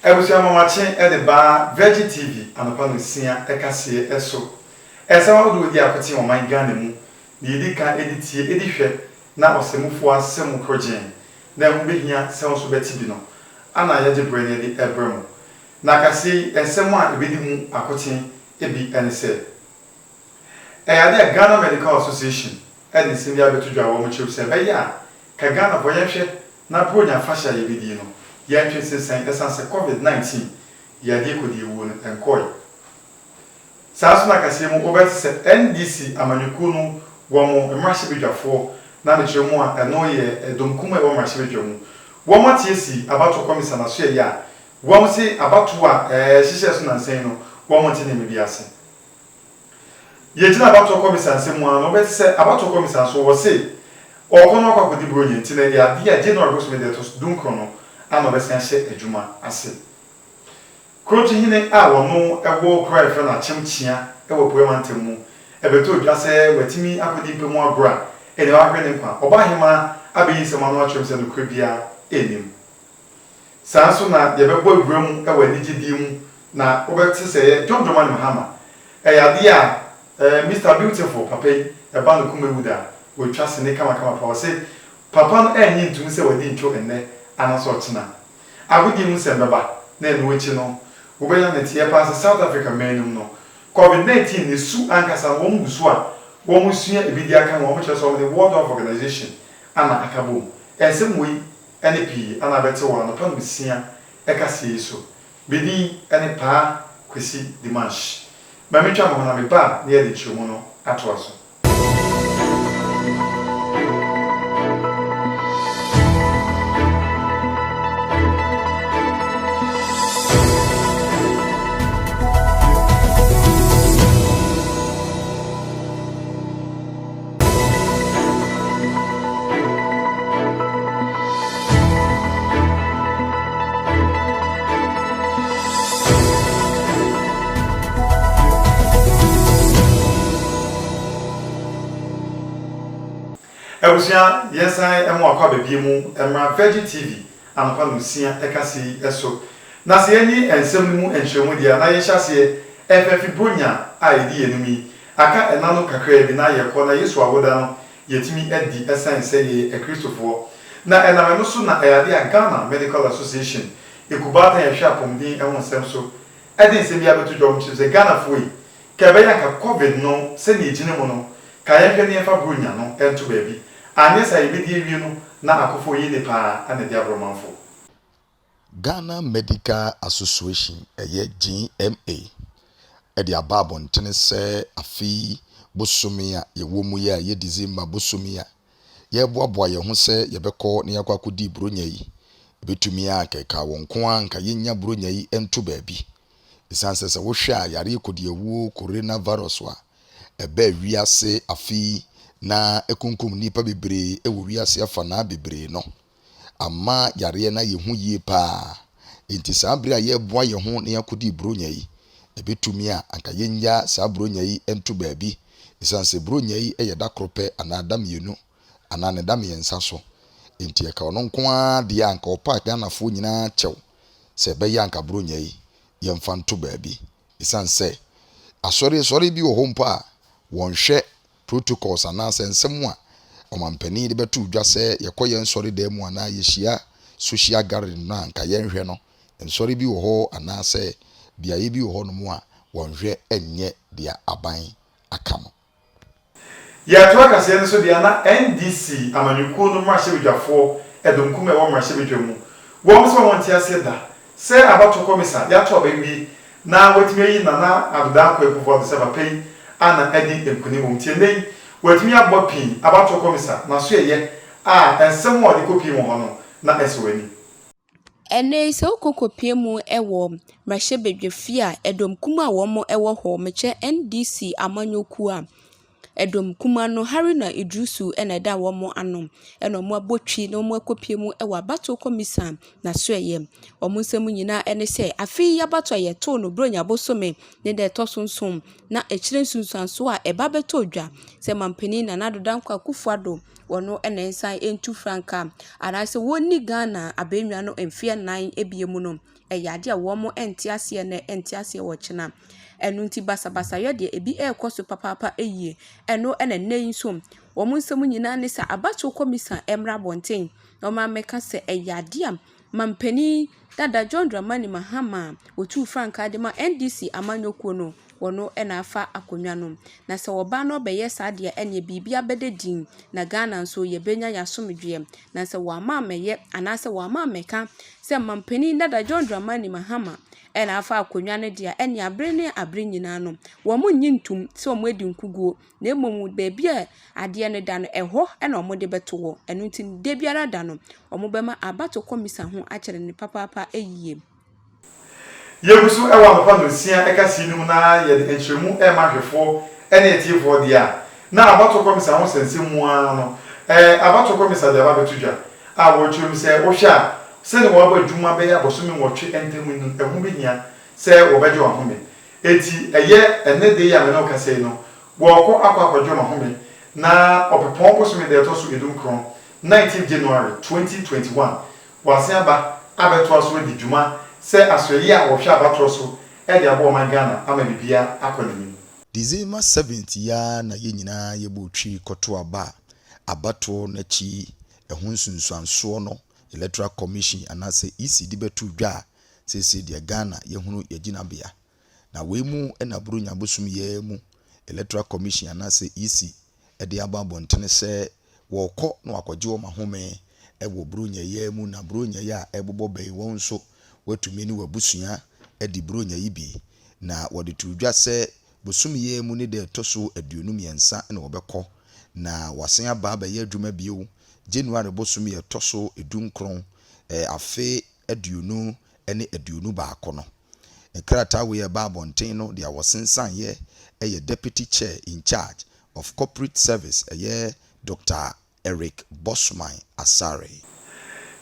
Ebusia mamache e de ba Veggie TV anapa no sia ekase eso. Esa wo do di akoti o man Ghana mu. Ni di ka editie edihwe na osemufo asem progen. Na hu behia se so beti bi no. Ana ya je brene di ebrem. Na kasi ensem a ebedi mu akoti ebi ense. Ade Ghana Medical Association e de sim ya betu dwa wo mo chebe se be ya ka Ghana bo yehwe na bronya fasha yebedi no. Yantwe sensan esanse COVID-19 yade kodi ewu no enkoy saaso na kase mu obet se NDC amanyuku no wo mo emrahye bedwafo na ne kyeremu a eno ye edomkum e wo emrahye bedwamu wo mo tiesi abato komisa na so ya wo mo se abato a hihye so nansen no wo mo tene mebi ase ye tina abato komisa nsem a no obet se abato komisa so wo se okono akodi bronye tina ya dia January go so medetos dunkono ano besan hye adwuma ase kroto hine a wono ewo krai fra na chemchia ewo poemantem mu ebeto odwase watimi akodi pemu agora ene wa hwene kwa obahema abeyi semano atwemse no krabia enim sanso na yebebo awuram ewo anigidi mu na obeti se John Dramani Mahama eyade a Mr Beautiful papa eba no kumewuda wo twase ne kama pa wo se papa no enyi ntum se wadi ntwo enne anaso tina agudi mu sembeba na enu echi no ubenya netie pass South Africa menum no COVID-19 ni su ankasa wo musu a wo musua ebidi aka wo mo cheso the World Health Organization ana akabo ensem wi ene pi ana bete wo no pan bisia ekase yeso bidi ene pa kwesi dimanche mametwa mo na me ba na ye de chimo no atoaso. Ebusia yesan emu akwa bebie mu emra Veggie TV anapa no sia ekase eso na se eni ensem mu enhwemu dia na ye hyase efafi bronya a edi enumi aka enano kakra bi na ye ko na Yesu awoda no yetimi edi esan se ye ekristofo na ename no so na eyade a Ghana Medical Association ekubata ye hwa pomdin ehun sem so edi nsem ya beto dwom chise Ghana foi kebe ya ka COVID no se ni ejine mu no ka ye hwe ne efa bronya no ento baabi anyesa ibidi ewie no na akofo yi ne pa anedi abromanfo. Ghana Medical Association GMA edi ababo ntene se afi bosomia ye womu ya ye December bosomia ye boaboa ye ho se ye beko ne yakwa kodi bronya yi betumi akeka wonko anka yenya bronya yi ento baabi isanse se wo hwa yare kodi ewu coronavirus wa ebe wiase afi na ekunkum nipa bebre ewo wiase afa na bebre no ama yare na yehu yie pa enti saa bre a ye boa ye ho na yakodi bronya yi ebetumi a anka yenya saa bronya yi ento baabi isanse bronya yi eyeda krope anada mienu anane da miensa so enti eka ono nko a de anka opa Ghana fo nyina chew se be ya anka bronya yi yemfa nto baabi isanse asori bi wo hompa a wonhwe protocols anase nsem a omampani de betu dwa se yekoye nsori da mu ana yehia social gathering na anka yenhwe no nsori bi wo ho anase biaye bi wo ho no mu a wonhwe enye dia aban akamo Ya to aka se nso dia na NDC amanyuku no mrahye bedwafo edomkum e wo mrahye bedwamu wo mso wonte ase da se abato komisa ya to ba wi na watimi yi na adoda ko ekufo de se ba pei ana edi enkunim mtienei watimi abopin abato komisa na so ye ensem wo de kopi mo hono na esweni ene se okokopie mu ewo mrahye bedwafi a edomkum a wo mo ewo ho meche NDC amanyoku a Edom kuma no Haruna Idrusu ena da womo anom ena mo abotwi na mo akopie mu ewa bato komisa na so eye omo nsem nyina ene se afi ya bato ye to no bronya bosome ne de to sonsom na ekire sunsanso a eba beto dwa se mampani na nadodan kwa kufuado wono ena ensan entu franka anase woni Ghana abenwa no emfie 9 ebiemu no eyade a womo entiase ne entiase wo chena enu nti basabasa yode ebi ekoso papapa eyie eno ena nei nsom womo nsem nyina ne sa abato komisa emra bonten no ma meka se eyade am mampani dada John Dramani Mahama otu franka de ma NDC amanyokuo no wono ena afa akonwa no na se woba no beye saade ene bibia bededin na Ghana nso ye benya yasomdwe na se wama meye anase wama meka se mampani dada John Dramani Mahama ena afa akonwa ne dia ene abre nyina no wo mo nyintum se wo edi nkuguo na emom beebi a ade ne da no eho ena wo de beto wo enu nti de biara da no wo bema abato komisa ho akere ne papapa eyie Yegusu ewa papa no sia ekasi num na ye enchemu e mahwefo ene etifo dia na abato komisa ho sensemu no abato komisa de ba betudwa a wo twem se wo hwa se ne wo ba dwuma be ya boso mi wotwe entemu nu ehu bi nya se wo beje wo home eti eye ene de ya me no kase no wo ko akwadwo ma home na opepon boso mi de to so edum kron 19th January 2021 wase aba abeto aso di dwuma se asoyi a wo hwa abatro so e de abo man Ghana ama bibia akonimi December 7th ya na ye nyina ye botwi koto aba abato na chi ehun sunsuanso no Electoral Commission anase ECD betu dwa sese de Ghana ye hunu ye ginabea na we mu na burunya bosum ye mu Electoral Commission anase EC e de ababonten se wo kɔ na akɔgye wo mahome e wo burunya ye mu na burunya ya ebobo bai won so watumi ni wabusua e di burunya yi bi na wode tu dwa se bosum ye mu ne de toso aduonum yensa na wobɛkɔ na wasen aba ba ye adwuma bio January bosum ye toso edunkron afe aduonu ene aduonu ba akono enkrata we ba bonten no dia wasensan ye deputy chair in charge of corporate service Dr. Eric Bosman Asare.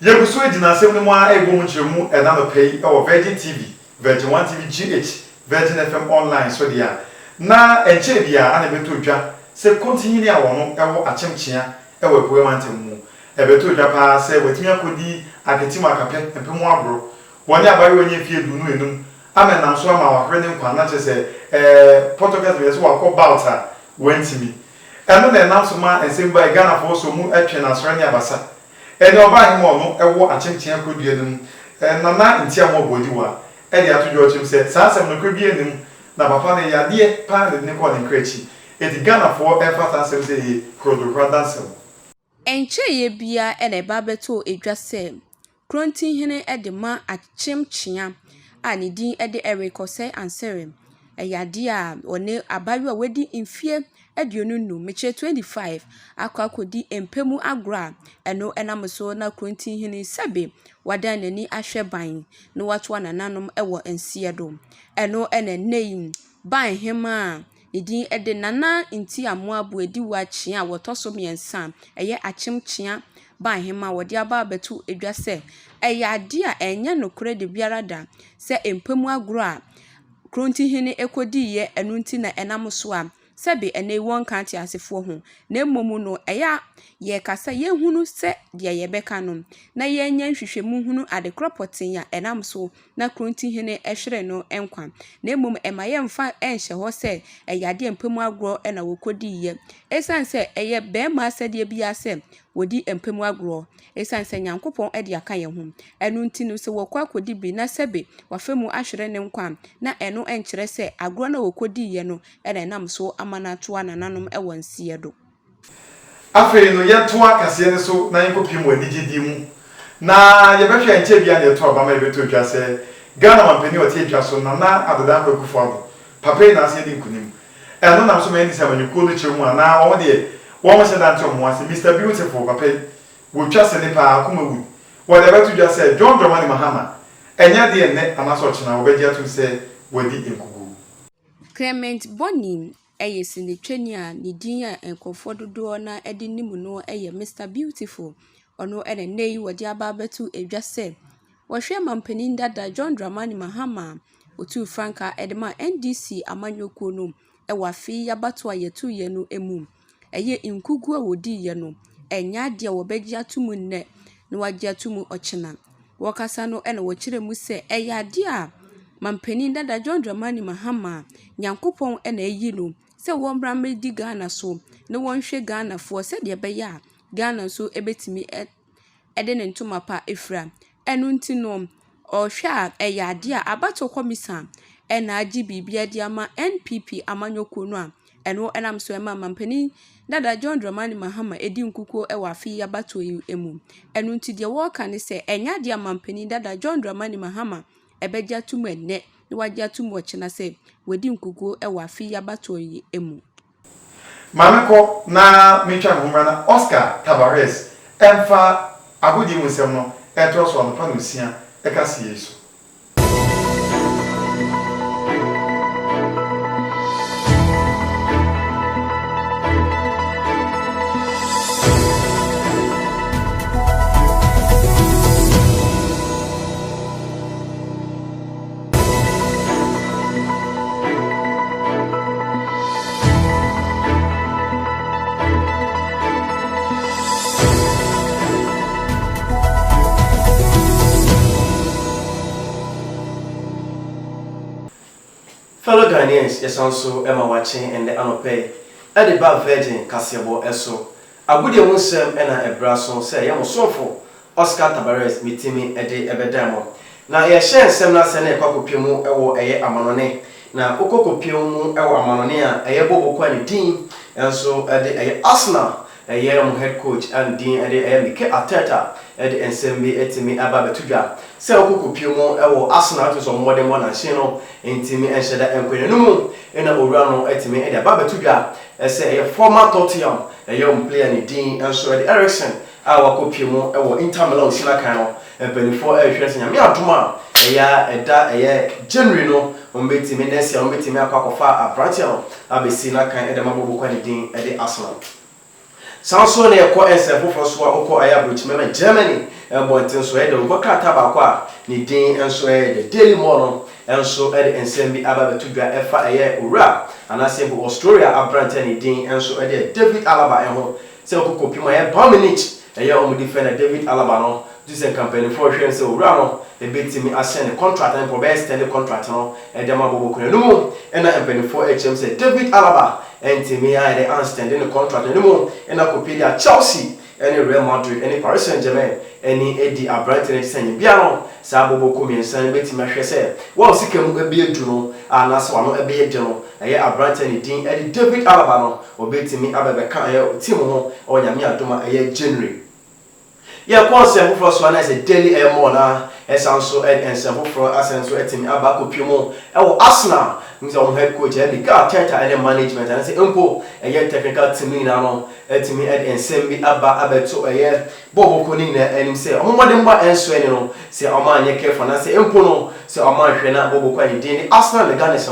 Yegusu edina asem ne mo a egbo nchemu ena no pay e wo Virgin TV, Virgin 1 TV GH, Virgin FM online so dia. Na enche bia ana beto dwa se continue a wono e wo achemchia e wo ebuwe mantemu. E beto dwa pa se wetimi akodi aketima akape empemu abro. Woni abari wonye fie dunu enum. Amen nam so ama wa hwene nkwa na che se Portuguese be so wa ko bauta wentimi. Eno na nam so ma ensemba Ghana for so mu atwe na so ne abasa. Ene oba himo no ewo achemchia kodua num na ntia mo bodiwa e de atodwo chim se saasem no kwabie nim na papa ne yade pa de ne ko ne krechi e di Ghana for e fa saasem se yi krodokra dansem enche ye bia ene ba beto edwa se krontin hene ede ma achemchia a ne din ede Ericose Ansere eyade a one abayu a wedi mfie aduonu no meche 25 akodi empemu agra eno enamso na krontin hene sabe wadan nani ahwe ban no watwa nananom ewo ensiedo eno enenei ban hema edin ede nana nti amoabu edi wachia wotoso miensa eye achemchia ban hema wodi aba betu edwa se eyade a enye no kore de biara da se empemu agra krontin hene ekodi ye enu nti na enamso a sebe ene won kanti asefo ho na emmomu no eya ye kasa ye hunu se de ye beka no na ye nya nhwehwemu hunu adekropotin ya enamso na kronti hene ehwere no enkwa na emmom ema ye mfa enhye ho se eyade empemu agro na wokodi ye esanse eye bema asede bia se wodi empemu agro esanse nyankopon ede aka ye ho enu nti no se wokwa kodi bi na sebe wafemu ahwere ne nkwa na eno enkyere se agro na wokodi ye no enamso amana toa nananom ewansie do afei no yetoa kase ne so na yenkopim wanigidi mu na yebehwe enche bia na yeto abama yebeto dwa se Ghana mampani otie dwa so na adodan kwakufo ado papa na ase di nkunim eno nam so mani se amanyuko no kyeremu na wo de wo mo se dan to mo ase Mr Beautiful papa wo twa se ne pa akoma wu wo de beto dwa se John Dramani Mahama enya de ne anaso chena wo begia to se wadi enkugu Clement Boni ɛyɛ sinetwani a ne din a nkɔfoɔ dodoɔ na ɛde nim no ɛyɛ Mr Beautiful. Ɔno ɛna nne yi wɔde aba abɛto edwa sɛ wɔhwɛ mampanin dada John Dramani Mahama otu franka ɛde ma NDC amanyɔkuo no ɛwɔ afi yabato a yɛtu yɛ no emu. Ɛyɛ nkugu a wɔdi yɛ no ɛnya adeɛ wɔbɛgye ato mu nnɛ na wɔagye ato mu ɔkyena. Wɔkasa no ɛna wɔkyerɛ mu sɛ ɛyɛ adeɛ a mampanin dada John Dramani Mahama Nyankopɔn ɛna ayi no sɛ wɔn bra medi Ghana so na wɔnhwɛ Ghanafoɔ sɛdeɛ ɛbɛyɛ a Ghana nso ɛbɛtumi ɛde ne ntoma pa efira. Ɛno nti no ɔhwɛ a ɛyɛ adeɛ a abato komisa ɛna agye biribi de ama NPP amanyɔkuo no a ɛno ɛnam so ɛma mampanin dada John Dramani Mahama edi nkukuo ɛwɔ afi abato yi emu. Ɛno nti deɛ wɔka ne sɛ ɛnya adeɛ mampanin dada John Dramani Mahama ɛbɛgye ato mu nnɛ na wɔagye ato mu ɔkyena sɛ wɔdi nkukuo ɛwɔ afi abato yi emu. Mameko na mitwa nhomra na Oscar Tabares emfa agodi mu nsɛm no ɛtɔ so anopa no sia ɛka sie so. Fellow Ghanaians, yes, also Emma watching and the Anope at the Bad Virgin Casebo Eso. A good young Sam and a brasso say, I was so for Oscar Tabares meeting me at the Ebedamo. Now, ye share Semna Sene Cocopimu or a Amanone. Now, Ocopimu or Amanonea, a Bobo Quani team, and so at the Arsenal, a young head coach and dean at the Mike Ateta at the NCMB etimi Ababetuja. Se Ocopimu or Arsenal to some more than one and Shino. Intimi and Shada and Quenumu, and a Urano etimi and a Babetuja, as a former Tottenham, a young player in Dean and so at Ericsson, our Copiumo, our Inter Milan Silacano, and 24 areas in Yamiatuma, a year general, Umbeti Menesia, Umbeti Makakofa, a Bratiano, Abesina can and the Mabu Quanidine at the Arsenal. Sanso ne ekɔ ensefo foso a okɔ ayabrochi mema Germany bonten so e de obaka tabakwa ne din enso e de Daily Mono enso e de ensem bi aba betudwa efa eye owura anase bo Australia abrante ne din enso e de David Alaba eho se okɔkopi ma e Dominic eye omu defender David Alaba no disen campaign for hwen se owura no e betimi assign contract and probably extend the contract no e de ma bobo kunu no mu e na campaign for HM se David Alaba Entimi I the understand in the contract anymore and I could pay Chelsea, any Real Madrid, any Paris Saint-Germain, any Eddie Abrighton Saint Biano, Sabobo Kumi and Saint Betty Machese. Well, Sikem be a journal, and that's one a be a journal. I hear Abrighton Dean Eddie David Alabano, or Betty me Ababaka, Timo, or Yamia Duma a year January. Yeah, one seven first one as a daily air mona, as also and seven for us and so etting Abaco Pumo, our Arsenal. Our head coach and the guy and management and say uncle a year technical to me now to me and send me about so a year Bobo Conina and him say oh madam and so say oh man you careful and say impono say oh man Shena Bobo Quani Dini Arsenal the Ghana say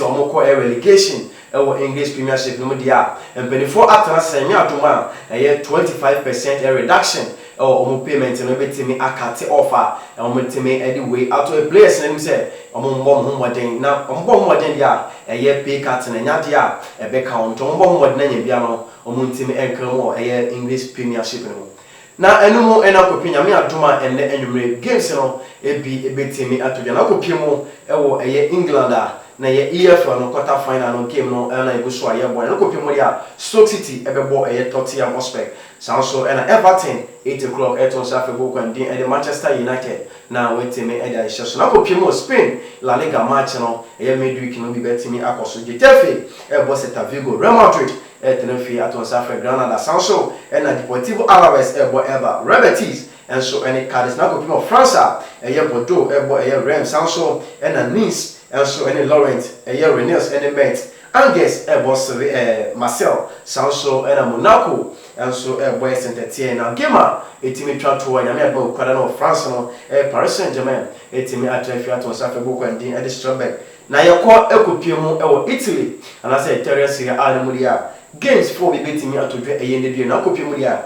oh moko a relegation our English Premiership no dia and before after saying to a year 25% a reduction or payment and me akate offer and me anyway out of a place and him say Omon now Omon ya a year pay cut and a dia a back count Omon what name biano Omuntimi Enkramo a year English Premiership. Now eno ena kopia me adoma enne enwumre games no e bi ebetimi atodwa na kopia ewo eye England na ye EFL no quarter final no game no na eguso aye boy na kopia dia Stoke City ebebo eye Tottenham Hotspur so ena Everton 8 o'clock eton sa febo kwandin e Manchester United na wetimi e da so na kopia Spain La Liga match no eye midweek no bi betimi akoso Getafe ebo Celta Vigo Real Madrid Tenefi aton sa fe Granada Sancho ena Deportivo Alaves ebo Eba Rebetis and so any cards na kopia France eye Bordeaux ebo eye Reims Sancho ena Nice and so any Laurent eye Rennes ene Met Angers ebo Marseille Sancho ena Monaco enso boy sentetie na game a etimi twa to anya me agba okwada no France no Paris Saint-Germain etimi atrafi ato safe boko ndin ede Strasbourg na yekọ ekopie mu ewo Italy ana say Italia Serie A no mulia games for be betimi atodwe eyende bi na kopie mulia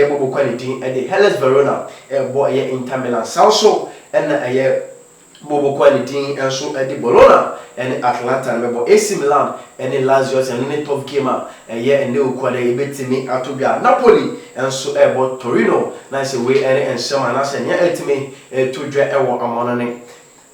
boko kwality ede Hellas Verona bo Inter Milan also na bobo quality enso edi Bologna and Atalanta mebo AC Milan and Lazio and top game and the kwale betimi atobia Napoli enso ebo Torino na say we and Shema na say nya etimi to dwe ewo amonane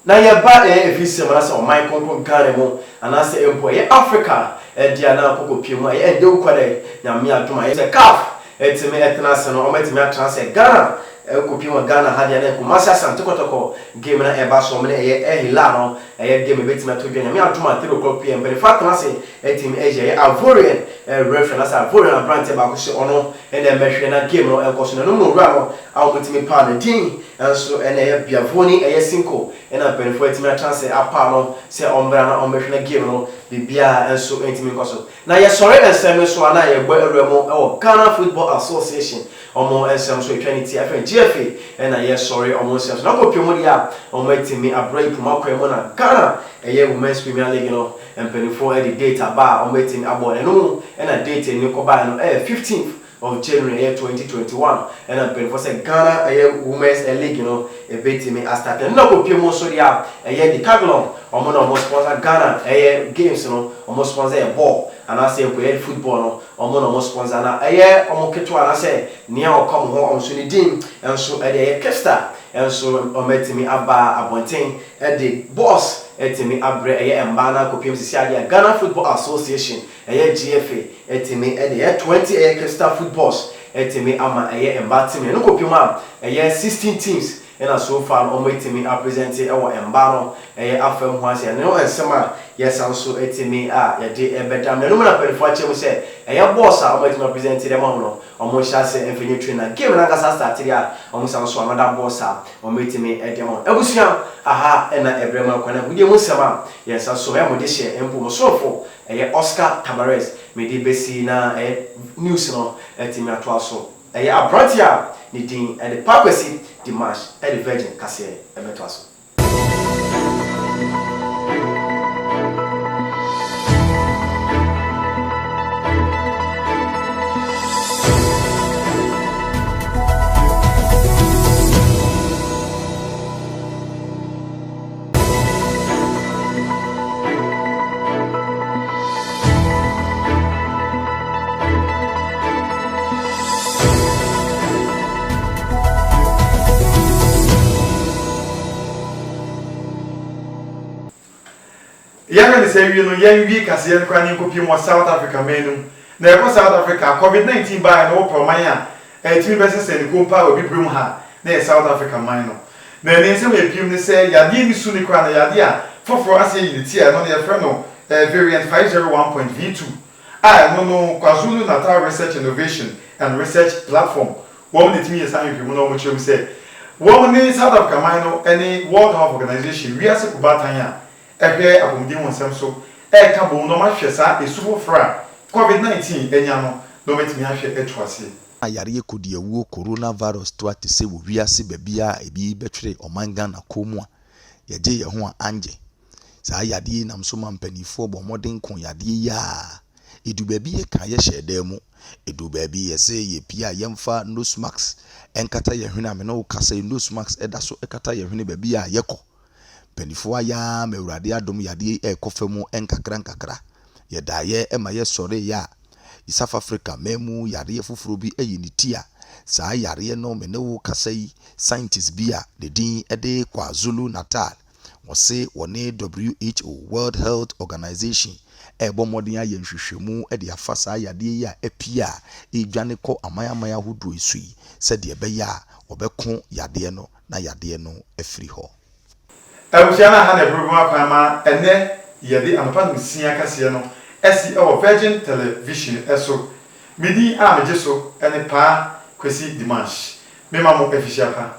na ye ba efisi na say my control Ghana mo and say empo ye Africa dia na akoko piemu ye de kwale nya me adoma ye CAF etimi etna se no o metimi atran say Ghana kopi wa Ghana hadia na Kumasi Asante Kotoko game na eba so me Hilal no game betima to dwanya me atoma 3 o'clock pm but in fact na say team Asia Ivorian reference Ivorian brand ba ko se ono e na mehwe na game no enkoso na no wura no awo betimi pa na din enso e na Biavoni Cinco e na benefo etimi chance apa no se ombra na omehwe na game no bibia enso etimi nkoso na ye sorry ensem so ana ye gbo awramo e Ghana Football Association omo ensem so etwanity afen GFA na ye sorry omo ensem na ko piomo dia omo etimi abrai puma kwemo na Ghana Women's Premier League no empenifo the data ba omo etimi abone no na date ni ko ba no 15th of January 2021 and empenifo say Ghana Women's League no betimi start na ko piomo so dia the Caglon omo no sponsor Ghana games no omo sponsor ball and I say we football no omo no sponsor na omo keto ana say nia o come ho on so ni din enso Kesta enso ometimi aba abonten the boss etimi abre emba na kopiem sisi ade Ghana Football Association GFA etimi the 20 Kesta footballs etimi ama emba team no kopiem am 16 teams and so far ometimi represent emba no afam ho ase no ensema yes also etimi ye de ebedam no na perifo ache mo say boss a ometimi represent dem no omo shase enfinye trainer game na kasa start dia omo san so another boss a ometimi dem abusia aha na ebrema kwana hudie mo sema yes so ya mo de share empo mo sofo Oscar Tabares me de besi na news no etimi ato aso abrantia ni din the Pakwesi Dimash the Virgin kase ebeto aso. Yaga say we no yan wi kase yan kwa nko pie mo South Africa menu na e South Africa COVID-19 ba no proman ya timi bese se ni kompa obi brum ha na South Africa man no na ni se we piem ni say yade ni su ni kwa na yade a foforo ase yi ti e no na ye frɛ no variant 501.v2 no KwaZulu Natal Research Innovation and Research Platform wo ni timi ye san piem no mo chem say wo ni South Africa man no any World Health Organization wi ase kubatan ya ehwe abomdin wonsem so ka bo no ma hwɛ sa esufo fra COVID-19 enya no metimi ahwɛ etwase ayare kodi awuo coronavirus to atese wo wiase babia ebi betwere omanga na komu a yeje ye ho anje saa yade nam so ma mpanifo bo moden kon yade ya edu babi ye ka ye hyede mu edu babi ye se ye pia yemfa nose mask enkata ye hwene ame no kasa nose mask eda so ekata ye hwene babi a yekɔ penifo aya mewurade adom yade ekofemu enkakra yedaye ema ye sore ya South Africa memu yare fufuro bi eyinitia saa yare no menewo kasai scientists bia de din ede KwaZulu Natal wose wone WHO World Health Organization bomodin aye nhwehwemu ede afa saa yade ya epia edwane kɔ amayamaya hodo esui se de beya obeko yade no na yade no afiri ho Abusiana ha na program akama ene yede anopa no sia kase no esi Virgin Television eso midi a meje so ene pa Kwesi Dimash me ma mo efisia pa